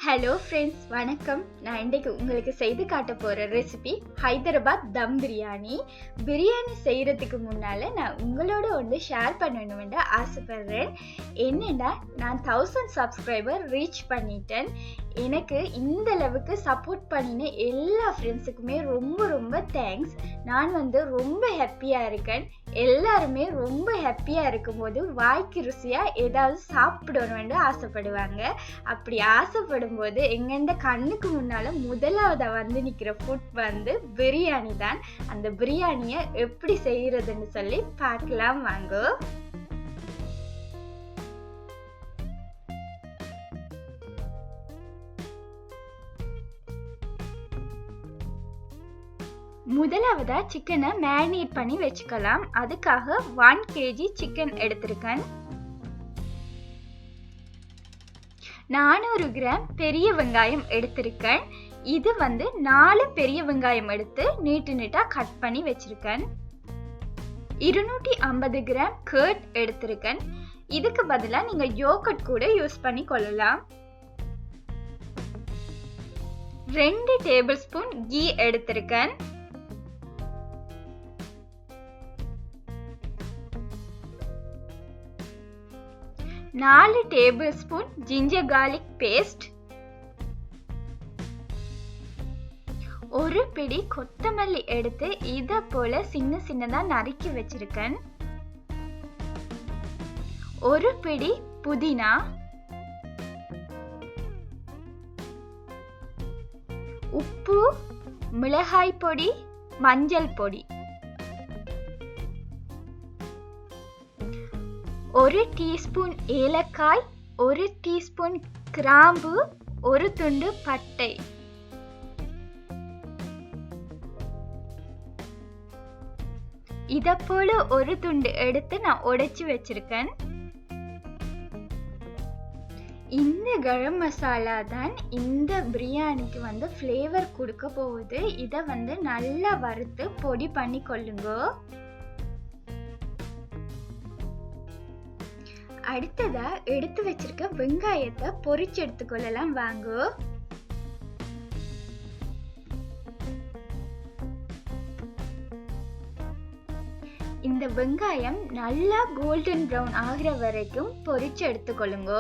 Hello friends, வணக்கம். நான் இன்றைக்கு உங்களுக்கு செய்து காட்ட போகிற ரெசிபி ஹைதராபாத் தம் பிரியாணி. பிரியாணி செய்கிறதுக்கு முன்னால் நான் உங்களோட ஒன்று ஷேர் பண்ணணும்னு ஆசைப்பட்றேன். என்னென்னா, நான் 1000 சப்ஸ்கிரைபர் ரீச் பண்ணிட்டேன். எனக்கு இந்த அளவுக்கு சப்போர்ட் பண்ணின எல்லா ஃப்ரெண்ட்ஸுக்குமே ரொம்ப ரொம்ப தேங்க்ஸ். நான் ரொம்ப ஹாப்பியாக இருக்கேன். எல்லாருமே ரொம்ப ஹாப்பியாக இருக்கும்போது வாய்க்கு ருசியாக ஏதாவது சாப்பிடணும்னு ஆசைப்படுவாங்க. அப்படி ஆசைப்படும் போது எங்கெண்ட கண்ணுக்கு முன்னால முதலாவதா நிற்கிற ஃபுட் பிரியாணி தான். அந்த பிரியாணியை எப்படி செய்யறதுன்னு சொல்லி பார்க்கலாம் வாங்க. முதலாவதா சிக்கனை மேரினேட் பண்ணி வச்சுக்கலாம். அதுக்காக 1 kg சிக்கன் எடுத்திருக்கேன். 400 கிராம் பெரிய வெங்காயம் எடுத்திருக்கேன். இது 4 பெரிய வெங்காயம் எடுத்து நீட்டா கட் பண்ணி வச்சிருக்கேன். 250 கிராம் கர்ட் எடுத்திருக்கேன். இதுக்கு பதிலா நீங்க யோகர்ட் கூட யூஸ் பண்ணி கொள்ளலாம். 2 டேபிள் ஸ்பூன் கீ எடுத்திருக்கேன். 4 tablespoon ginger garlic paste, 1 பிடி கொத்தமல்லி எடுத்து இத போல சின்னதா நறுக்கி வச்சிருக்கேன். 1 பிடி புதினா, உப்பு, மிளகாய் பொடி, மஞ்சள் பொடி, 1 டீஸ்பூன் ஏலக்காய், 1 டீஸ்பூன் கிராம்பு, 1 துண்டு பட்டை. இத போல 1 துண்டு எடுத்து நான் உடைச்சு வச்சிருக்கேன். இந்த கரம் மசாலா தான் இந்த பிரியாணிக்கு ஃப்ளேவர் கொடுக்க போகுது. இத நல்லா வறுத்து பொடி பண்ணி கொள்ளுங்க. அடுத்ததா எடுத்து வச்சிருக்க வெங்காயத்தை பொரிச்சு எடுத்துக்கொள்ளலாம் வாங்க. இந்த வெங்காயம் நல்லா கோல்டன் பிரவுன் ஆகிற வரைக்கும் பொரிச்சு எடுத்துக்கொள்ளுங்க.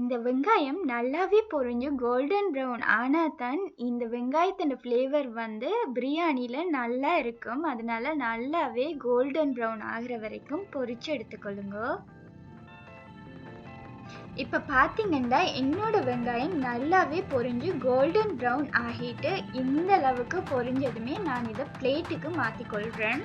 இந்த வெங்காயம் நல்லாவே பொரிஞ்சு கோல்டன் ப்ரௌன் ஆனால் தான் இந்த வெங்காயத்தோட ஃப்ளேவர் பிரியாணியில் நல்லா இருக்கும். அதனால நல்லாவே கோல்டன் ப்ரௌன் ஆகிற வரைக்கும் பொரிச்சு எடுத்துக்கொள்ளுங்க. இப்போ பார்த்தீங்கன்னா என்னோட வெங்காயம் நல்லாவே பொரிஞ்சு கோல்டன் ப்ரௌன் ஆகிட்டு இந்த அளவுக்கு பொரிஞ்சதுமே நான் இதை பிளேட்டுக்கு மாற்றிக்கொள்கிறேன்.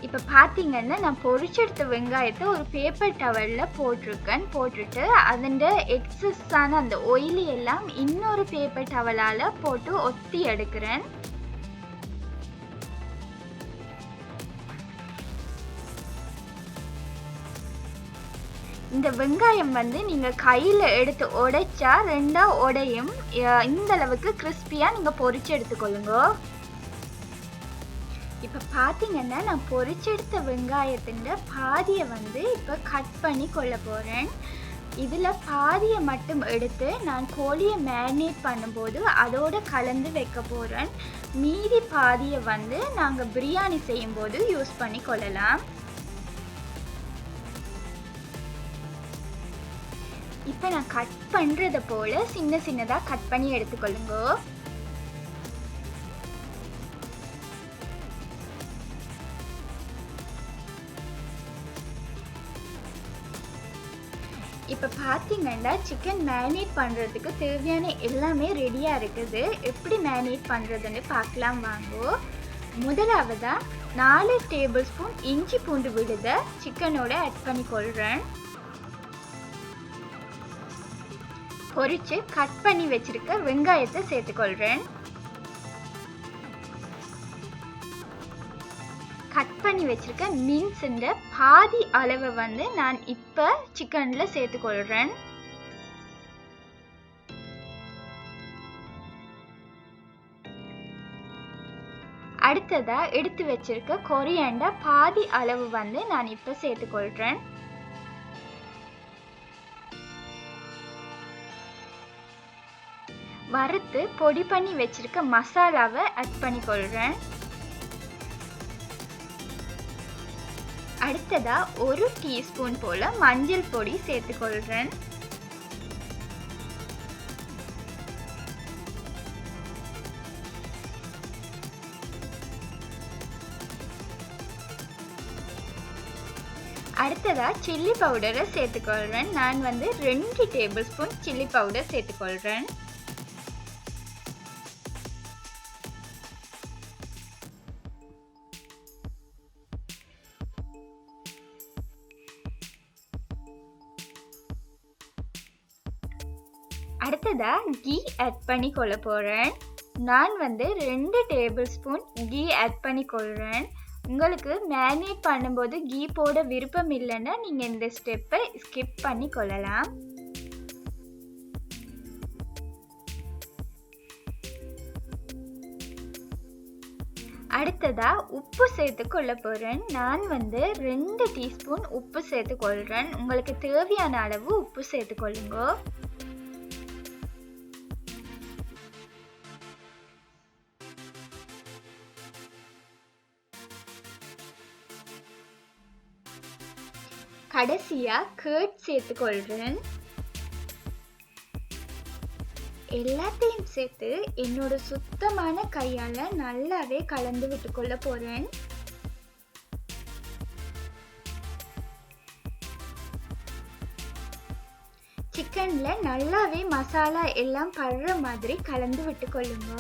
இப்போ பார்த்தீங்கன்னா நான் பொரிச்செடுத்த வெங்காயத்தை ஒரு பேப்பர் டவலில் போட்டுட்டு அதோட எக்ஸஸான அந்த ஒயிலி எல்லாம் இன்னொரு பேப்பர் டவலால் போட்டு ஒத்தி எடுக்கிறேன். இந்த வெங்காயம் நீங்கள் கையில் எடுத்து உடைச்சா 2ஆ உடையும். இந்த அளவுக்கு கிறிஸ்பியாக நீங்கள் பொரிச்சு எடுத்துக்கொள்ளுங்க. இப்போ பார்த்தீங்கன்னா நான் பொரிச்செடுத்த வெங்காயத்தின் பாதியை இப்போ கட் பண்ணி கொள்ள போகிறேன். இதில் பாதியை மட்டும் எடுத்து நான் கோழியை மேரினேட் பண்ணும்போது அதோடு கலந்து வைக்க போகிறேன். மீதி பாதியை நாங்கள் பிரியாணி செய்யும்போது யூஸ் பண்ணி கொள்ளலாம். இப்போ நான் கட் பண்ணுறதை போல் சின்னதாக கட் பண்ணி எடுத்துக்கொள்ளுங்க. இப்போ பார்த்தீங்கன்னா சிக்கன் மேரினேட் பண்ணுறதுக்கு தேவையான எல்லாமே ரெடியாக இருக்குது. எப்படி மேரினேட் பண்ணுறதுன்னு பார்க்கலாம் வாங்க. முதலாவதாக 4 டேபிள் ஸ்பூன் இஞ்சி பூண்டு விழுதை சிக்கனோட ஆட் பண்ணிக்கொள்கிறேன். பொரிச்சு கட் பண்ணி வச்சிருக்க வெங்காயத்தை சேர்த்துக்கொள்கிறேன். கட் பண்ணி வச்சிருக்க மின்ஸ்ன்ற பாதி அளவை வந்து நான் இப்போ சிக்கனில் சேர்த்துக்கொள்கிறேன். அடுத்ததா எடுத்து வச்சிருக்க கொரியாண்டர் பாதி அளவு வந்து நான் இப்போ சேர்த்துக்கொள்கிறேன். வறுத்து பொடி பண்ணி வச்சிருக்க மசாலாவை ஆட் பண்ணிக்கொள்கிறேன். அடுத்ததா 1 டீஸ்பூன் போல மஞ்சள் பொடி சேர்த்துக்கொள்கிறேன். அடுத்ததா சில்லி பவுடரை சேர்த்துக்கொள்கிறேன். நான் வந்து 2 டேபிள் ஸ்பூன் சில்லி பவுடர் சேர்த்துக்கொள்கிறேன். அடுத்ததா கீ ஆட் பண்ணி கொள்ள போகிறேன். நான் வந்து 2 டேபிள் ஸ்பூன் கீ ஆட் பண்ணி கொள்கிறேன். உங்களுக்கு மேரினேட் பண்ணும்போது கீ போட விருப்பம் இல்லைன்னா நீங்கள் இந்த ஸ்டெப்பை ஸ்கிப் பண்ணி கொள்ளலாம். அடுத்ததா உப்பு சேர்த்து கொள்ள போகிறேன். நான் வந்து 2 டீஸ்பூன் உப்பு சேர்த்து கொள்கிறேன். உங்களுக்கு தேவையான அளவு உப்பு சேர்த்துக்கொள்ளுங்க. கடைசியா கர்ட் சேர்த்துக்கொள்கிறேன். எல்லாத்தையும் சேர்த்து என்னோட சுத்தமான கையால் நல்லாவே கலந்து விட்டுக்கொள்ள போகிறேன். சிக்கனில் நல்லாவே மசாலா எல்லாம் படுற மாதிரி கலந்து விட்டுக்கொள்ளுங்க.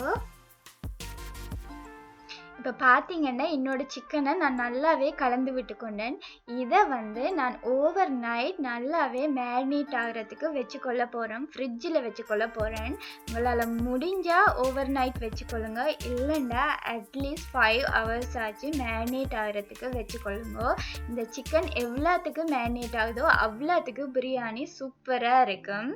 இப்போ பார்த்தீங்கன்னா என்னோட சிக்கனை நான் நல்லாவே கலந்து விட்டுக்கொண்டேன். இதை வந்து நான் ஓவர் நைட் நல்லாவே மேரினேட் ஆகிறதுக்கு வச்சுக்கொள்ள போகிறேன். ஃப்ரிட்ஜில் வச்சுக்கொள்ள போகிறேன். உங்களால் முடிஞ்சால் ஓவர் நைட் வச்சுக்கொள்ளுங்க. இல்லைன்னா அட்லீஸ்ட் 5 hours ஆச்சு மேரினேட் ஆகிறதுக்கு வச்சுக்கொள்ளுங்க. இந்த சிக்கன் எவ்வளோத்துக்கு மேரினேட் ஆகுதோ அவ்வளோத்துக்கு பிரியாணி சூப்பராக இருக்கும்.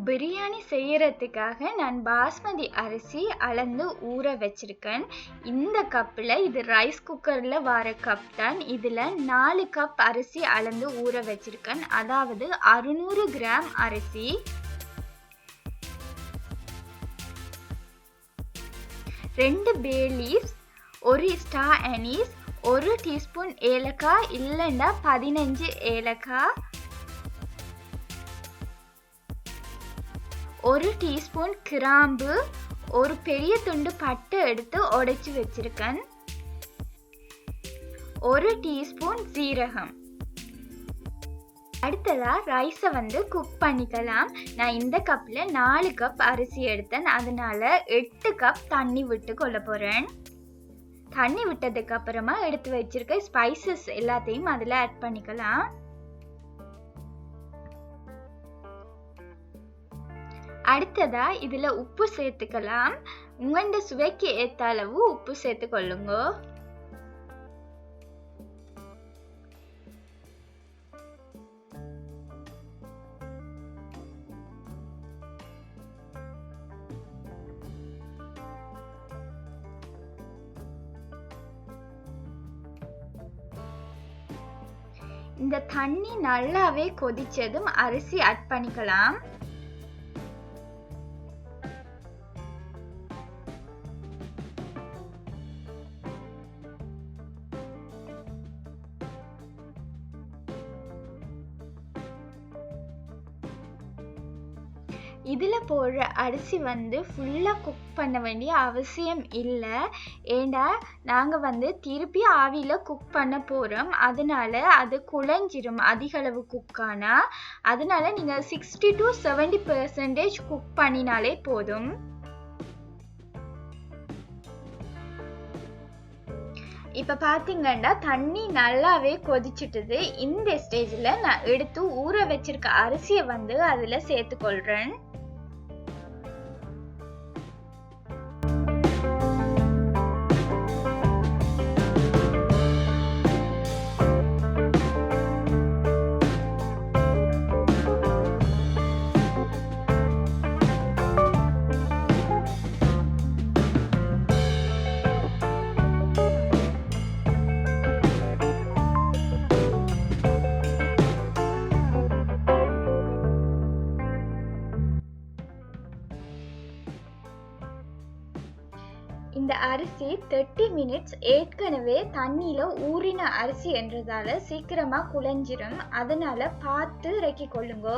பிரியாணி செய்யறதுக்காக நான் பாஸ்மதி அரிசி அளந்து ஊற வச்சிருக்கேன். இந்த கப்பில் இது ரைஸ் குக்கரில் வர கப் தான். இதில் 4 கப் அரிசி அளந்து ஊற வச்சிருக்கேன். அதாவது 600 கிராம் அரிசி. 2 bay leaves, 1 star anise, 1 teaspoon ஏலக்காய் இல்லைன்னா 15 ஏலக்காய், 1 டீஸ்பூன் கிராம்பு, ஒரு பெரிய துண்டு பட்டை எடுத்து உடைச்சி வச்சிருக்கேன், 1 டீஸ்பூன் சீரகம். அடுத்ததா ரைஸை வந்து குக் பண்ணிக்கலாம். நான் இந்த கப்பில் 4 கப் அரிசி எடுத்தேன். அதனால 8 கப் தண்ணி விட்டு கொள்ள போகிறேன். தண்ணி விட்டதுக்கு அப்புறமா எடுத்து வச்சிருக்க ஸ்பைசஸ் எல்லாத்தையும் அதில் ஆட் பண்ணிக்கலாம். அடுத்ததா இதில் உப்பு சேர்த்துக்கலாம். உங்களோட சுவைக்கு ஏற்ற அளவு உப்பு சேர்த்துக்கொள்ளுங்க. இந்த தண்ணி நல்லாவே கொதிச்சதும் அரிசி ஆட் பண்ணிக்கலாம். இதில் போடுற அரிசி வந்து ஃபுல்லாக குக் பண்ண வேண்டிய அவசியம் இல்லை. ஏண்டா நாங்கள் வந்து திருப்பி ஆவியில் குக் பண்ண போகிறோம். அதனால அது குழஞ்சிரும் அதிகளவு குக்கானா. அதனால நீங்கள் 60 to 70% குக் பண்ணினாலே போதும். இப்ப பாத்தீங்கன்னா தண்ணி நல்லாவே கொதிச்சிட்டுது. இந்த ஸ்டேஜ்ல நான் எடுத்து ஊற வச்சிருக்க அரிசியை வந்து அதுல சேர்த்துக்கொள்றேன். இந்த அரிசி 30 மினிட்ஸ் ஏற்கனவே தண்ணியில ஊறின அரிசி என்றதால சீக்கிரமா குழஞ்சிரும். அதனால பார்த்து இறக்கி கொள்ளுங்க.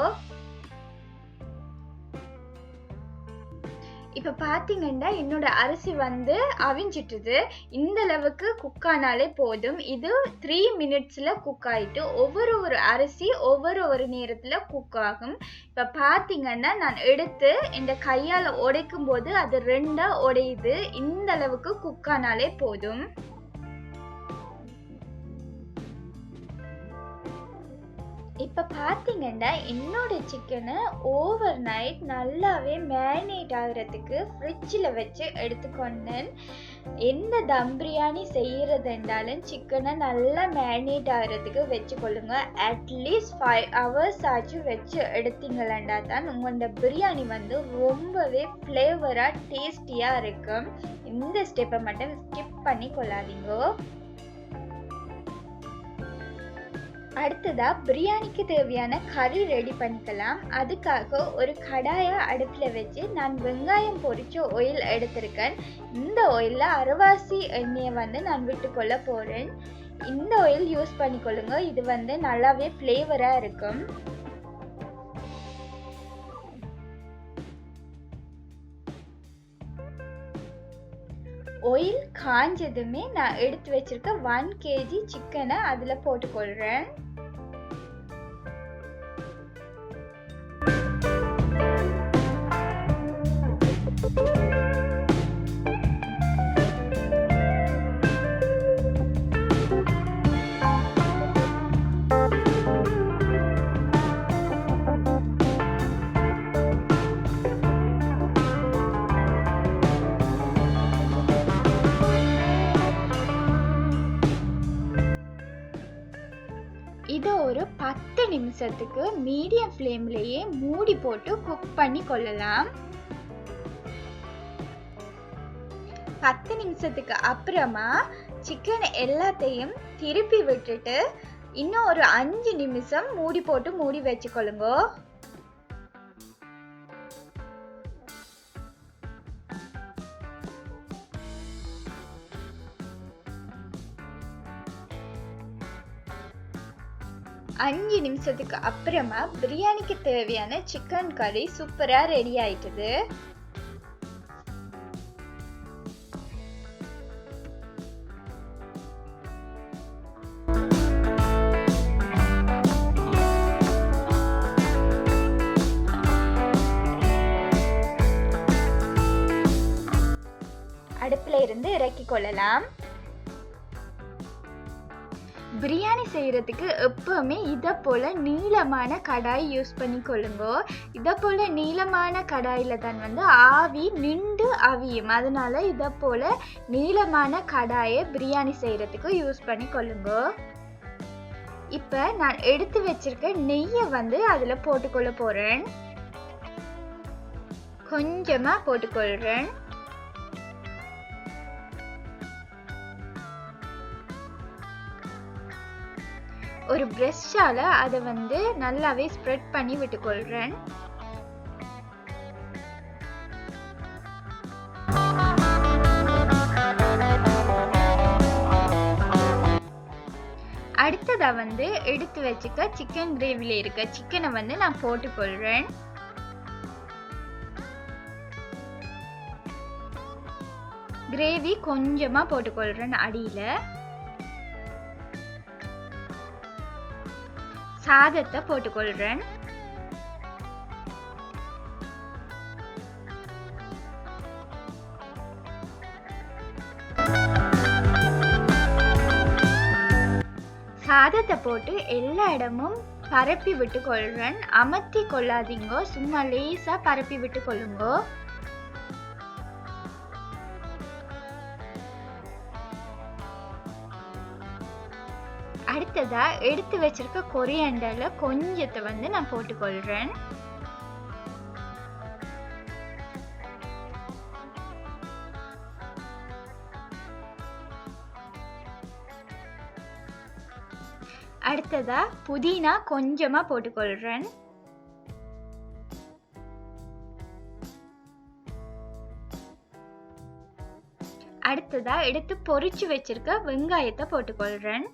இப்ப பாத்தீங்கன்னா என்னோட அரிசி வந்து அவிஞ்சிட்டுது. இந்த அளவுக்கு குக் ஆனாலே போதும். இது 3 மினிட்ஸ்ல குக் ஆயிட்டு ஒவ்வொரு அரிசி ஒவ்வொரு நேரத்துல குக் ஆகும். இப்ப பாத்தீங்கன்னா நான் எடுத்து இந்த கையால உடைக்கும் போது அது 2ஆ உடையுது. இந்த அளவுக்கு குக் ஆனாலே போதும். இப்ப பாத்தீங்கன்னா என்னோட சிக்கனை ஓவர் நைட் நல்லாவே மேரினேட் ஆகுறதுக்கு ஃப்ரிட்ஜில் வச்சு எடுத்துக்கொண்டேன். எந்த தம் பிரியாணி செய்யறதுன்றாலும் சிக்கனை நல்லா மேரினேட் ஆகுறதுக்கு வச்சுக்கொள்ளுங்க. அட்லீஸ்ட் 5 hours ஆச்சும் வச்சு எடுத்தீங்களா தான் உங்களோட பிரியாணி வந்து ரொம்பவே ஃப்ளேவரா டேஸ்டியா இருக்கும். இந்த ஸ்டெப்பை மட்டும் ஸ்கிப் பண்ணி கொள்ளாதீங்க. அடுத்ததா பிரியாணிக்கு தேவையான கறி ரெடி பண்ணிக்கலாம். அதுக்காக ஒரு கடாயை அடுப்பில் வச்சு நான் வெங்காயம் பொரிச்ச ஆயில் எடுத்திருக்கேன். இந்த ஆயிலில் அரைவாசி எண்ணெயை வந்து நான் விட்டுக்கொள்ள போகிறேன். இந்த ஆயில் யூஸ் பண்ணிக்கொள்ளுங்க. இது வந்து நல்லாவே ஃப்ளேவராக இருக்கும். ஆயில் காஞ்சதுமே நான் எடுத்து வச்சிருக்க 1 kg சிக்கனை அதில் போட்டுக்கொள்கிறேன். இதை ஒரு 10 நிமிஷத்துக்கு மீடியம் ஃப்ளேம்லயே மூடி போட்டு குக் பண்ணி கொள்ளலாம். 10 நிமிஷத்துக்கு அப்புறமா சிக்கன் எல்லாத்தையும் திருப்பி விட்டுட்டு இன்னும் ஒரு 5 நிமிஷம் மூடி வச்சுக்கொள்ளுங்க. அஞ்சு நிமிஷத்துக்கு அப்புறமா பிரியாணிக்கு தேவையான சிக்கன் கறி சூப்பரா ரெடி ஆயிட்டுது. அடுப்புல இருந்து இறக்கி கொள்ளலாம். பிரியாணி செய்யறதுக்கு எப்பவுமே இதை போல நீளமான கடாய் யூஸ் பண்ணி கொள்ளுங்க. இதை போல நீளமான கடாயில தான் வந்து ஆவி நின்று அவியும். அதனால இதை போல நீளமான கடாயை பிரியாணி செய்யறதுக்கு யூஸ் பண்ணி கொள்ளுங்க. இப்ப நான் எடுத்து வச்சிருக்க நெய்யை வந்து அதுல போட்டுக்கொள்ள போறேன். கொஞ்சமா போட்டுக்கொள்றேன். ஒரு பிரஷ்ஷால அதை வந்து நல்லாவே ஸ்ப்ரெட் பண்ணி விட்டுக்கொள்றேன். அடுத்ததா வந்து எடுத்து வச்சுக்க சிக்கன் கிரேவில இருக்க சிக்கனை வந்து நான் போட்டுக்கொள்றேன். கிரேவி கொஞ்சமா போட்டுக்கொள்றேன். அடியில சாதத்தை போட்டுக்கொள்றேன். சாதத்தை போட்டு எல்லா இடமும் பரப்பி விட்டு கொள்றேன். அமர்த்தி கொள்ளாதீங்கோ, சும்மா லேசா பரப்பி விட்டு கொள்ளுங்கோ. அடுத்ததா எடுத்து வச்சிருக்க கொரியாண்டர்ல கொஞ்சத்தை வந்து நான் போட்டுக்கொள்றேன். அடுத்ததா புதினா கொஞ்சமா போட்டுக்கொள்றேன். அடுத்ததா எடுத்து பொரிச்சு வச்சிருக்க வெங்காயத்தை போட்டுக்கொள்றேன்.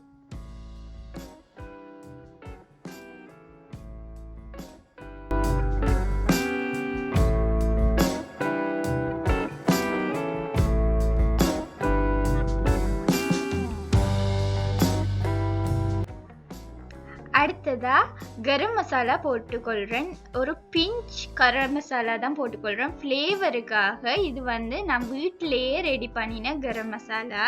அடுத்ததா கரம் மசாலா போட்டுக்கொள்றேன். ஒரு பிஞ்ச் கரம் மசாலா தான் போட்டுக்கொள்றேன் ஃப்ளேவருக்காக. இது வந்து நான் வீட்டிலேயே ரெடி பண்ணின கரம் மசாலா.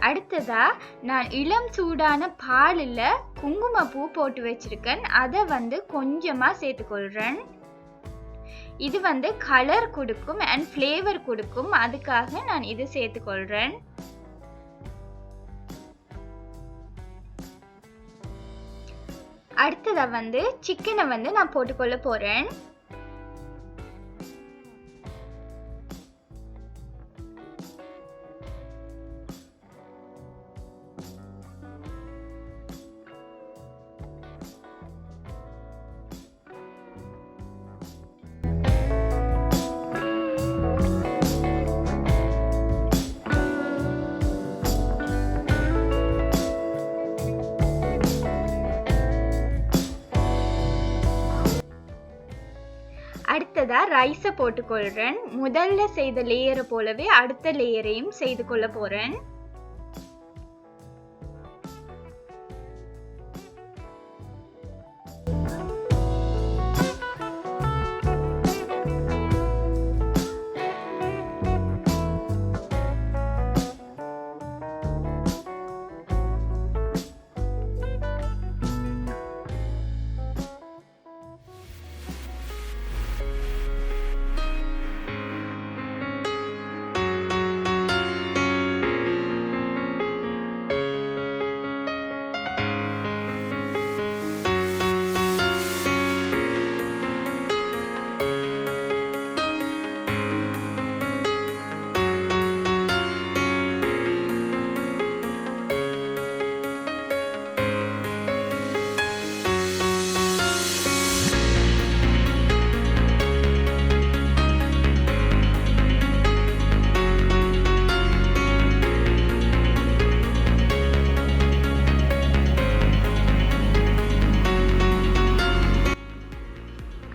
அடுத்ததா நான் இளம் சூடான பாலில் குங்குமப்பூ போட்டு வச்சிருக்கேன். அதை வந்து கொஞ்சமா சேர்த்துக்கொள்றேன். இது வந்து கலர் கொடுக்கும் அண்ட் ஃப்ளேவர் கொடுக்கும், அதுக்காக நான் இது சேர்த்துக்கொள்றேன். அடுத்ததா வந்து சிக்கனை வந்து நான் போட்டுக்கொள்ள போறேன். அடுத்ததா ரைஸை போட்டுக்கொள்றேன். முதல்ல செய்த லேயரை போலவே அடுத்த லேயரையும் செய்து கொள்ள போறேன்.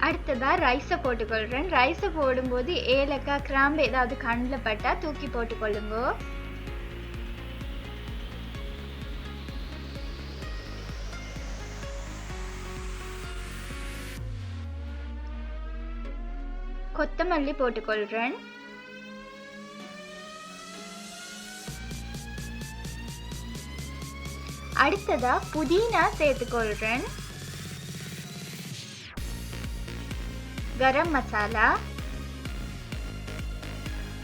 அடுத்ததா ரைஸை போட்டுக்கொள்றேன். ரைஸை போடும்போது ஏலக்காய் கிராம்பு ஏதாவது கண்ணில் பட்டா தூக்கி போட்டுக்கொள்ளுங்க. கொத்தமல்லி போட்டுக்கொள்றேன். அடுத்ததா புதினா சேர்த்துக்கொள்றேன். கரம் மசாலா,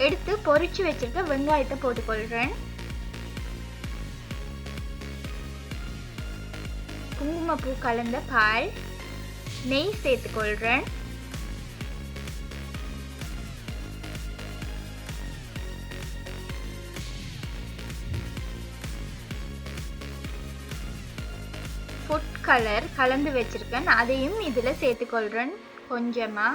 எடுத்து பொரிச்சு வச்சிருக்க வெங்காயத்தை போட்டுக்கொள்றேன். குங்குமப்பூ கலந்த பால், நெய் சேர்த்துக்கொள்றேன். ஃபுட் கலர் கலந்து வச்சிருக்கேன், அதையும் இதுல சேர்த்துக்கொள்றேன் கொஞ்சமா.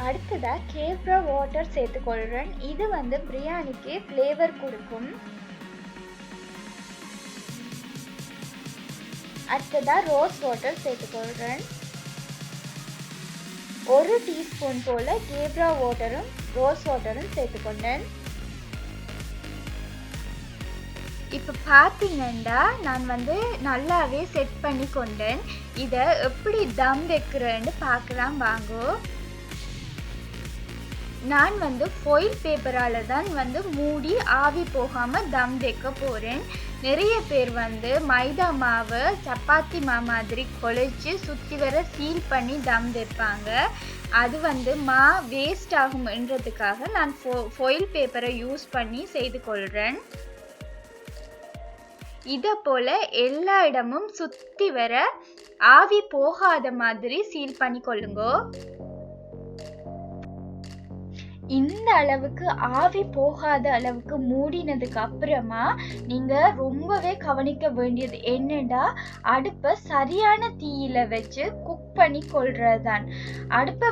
அடுத்ததா கேப்ரா வாட்டர் சேர்த்துக்கொள்றேன். இது வந்து பிரியாணிக்கு ஃப்ளேவர் கொடுக்கும். அடுத்ததா ரோஸ் வாட்டர் சேர்த்துக்கொள்றேன். 1 டீஸ்பூன் போல கேப்ரா வாட்டரும் ரோஸ் வாட்டரும் சேர்த்துக்கொண்டேன். இப்போ பார்த்தீங்கன்னா நான் நல்லாவே செட் பண்ணி கொண்டேன். இதை எப்படி தம் வைக்கிறேன்னு பார்க்கலாம் வாங்கோ. நான் ஃபாயில் பேப்பரால் தான் மூடி ஆவி போகாமல் தம் வைக்க போகிறேன். நிறைய பேர் மைதா மாவை சப்பாத்தி மா மாதிரி குழைச்சி சுற்றி வர சீல் பண்ணி தம் வைப்பாங்க. அது மா வேஸ்ட் ஆகும்ன்றதுக்காக நான் ஃபாயில் பேப்பரை யூஸ் பண்ணி செய்து கொள்கிறேன். இதை போல் எல்லா இடமும் சுற்றி வர ஆவி போகாத மாதிரி சீல் பண்ணி கொள்ளுங்கோ. இந்த அளவுக்கு ஆவி போகாத அளவுக்கு மூடினதுக்கு அப்புறமா நீங்க ரொம்பவே கவனிக்க வேண்டியது என்னன்னா, அடுப்பை சரியான தீயில வச்சு குக் பண்ணி கொள்றதுதான். அடுப்பை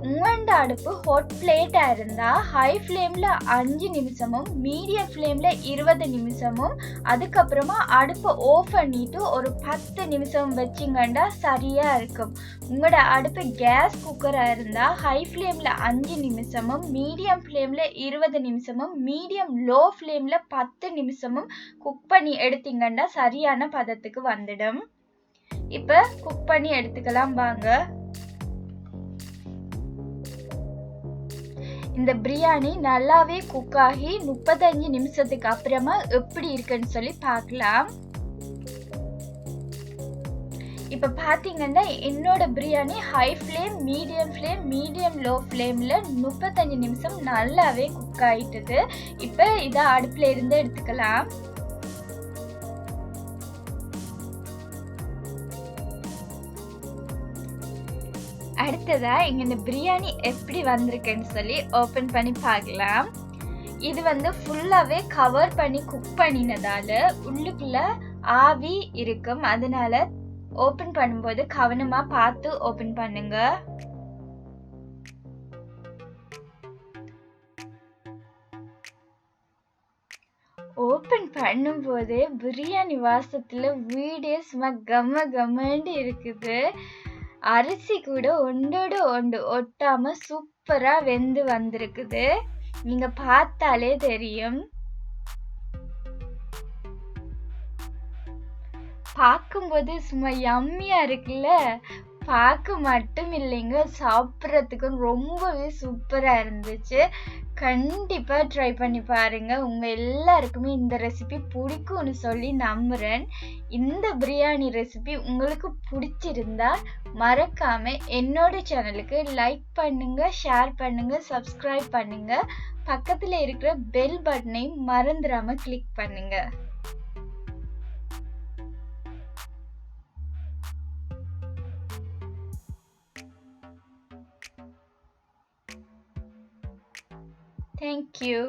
உங்கண்ட அடுப்பு ஹாட் பிளேட்டா இருந்தா ஹை ஃப்ளேம்ல 5 நிமிஷமும் மீடியம் ஃப்ளேம்ல 20 நிமிஷமும் அதுக்கப்புறமா அடுப்பை ஆஃப் பண்ணிட்டு ஒரு 10 நிமிஷம் வச்சிங்கன்னா சரியா இருக்கும். உங்களோட அடுப்பு கேஸ் குக்கரா இருந்தா ஹை ஃப்ளேம்ல 5 நிமிஷமும் மீடியம் ஃப்ளேம்ல 20 நிமிஷமும் மீடியம் லோ ஃப்ளேம்ல 10 நிமிஷமும் குக் பண்ணி எடுத்தீங்கன்னா சரியான பதத்துக்கு வந்துடும். இப்ப குக் பண்ணி எடுத்துக்கலாம் வாங்க. இந்த பிரியாணி நல்லாவே குக் ஆகி 35 நிமிஷத்துக்கு அப்புறமா எப்படி இருக்குன்னு சொல்லி பார்க்கலாம். இப்ப பாத்தீங்கன்னா என்னோட biryani high flame medium low ஃப்ளேம்ல 35 நிமிஷம் நல்லாவே குக் ஆயிட்டது. இப்ப இதை அடுப்புல இருந்து எடுத்துக்கலாம். அடுத்ததா இங்க இந்த பிரியாணி எப்படி வந்திருக்குன்னு சொல்லி ஓபன் பண்ணி பார்க்கலாம். இது ஃபுல்லாவே கவர் பண்ணி குக் பண்ணினதால உள்ளுக்குள்ள ஆவி இருக்கும். அதனால ஓபன் பண்ணும்போது கவனமா பார்த்து ஓபன் பண்ணுங்க. ஓபன் பண்ணும்போது பிரியாணி வாசத்துல வீடே சும்மா கம கமன்னு இருக்குது. அரிசி கூட ஒன்றோட ஒன்று ஒட்டாம சூப்பரா வெந்து வந்திருக்குது. நீங்க பார்த்தாலே தெரியும். பார்க்கும்போது சும்மா யம்மியா இருக்குல்ல. பார்க்க மட்டும் இல்லைங்க, சாப்பிட்றதுக்கும் ரொம்பவே சூப்பரா இருந்துச்சு. கண்டிப்பா ட்ரை பண்ணி பாருங்க. உங்க எல்லாருக்குமே இந்த ரெசிபி பிடிக்கும்னு சொல்லி நம்புறேன். இந்த பிரியாணி ரெசிபி உங்களுக்கு பிடிச்சிருந்தா மறக்காம என்னோட சேனலுக்கு லைக் பண்ணுங்க, ஷேர் பண்ணுங்க, சப்ஸ்கிரைப் பண்ணுங்க. பக்கத்துல இருக்கிற பெல் பட்டனை மறந்துடாம கிளிக் பண்ணுங்க. Thank you.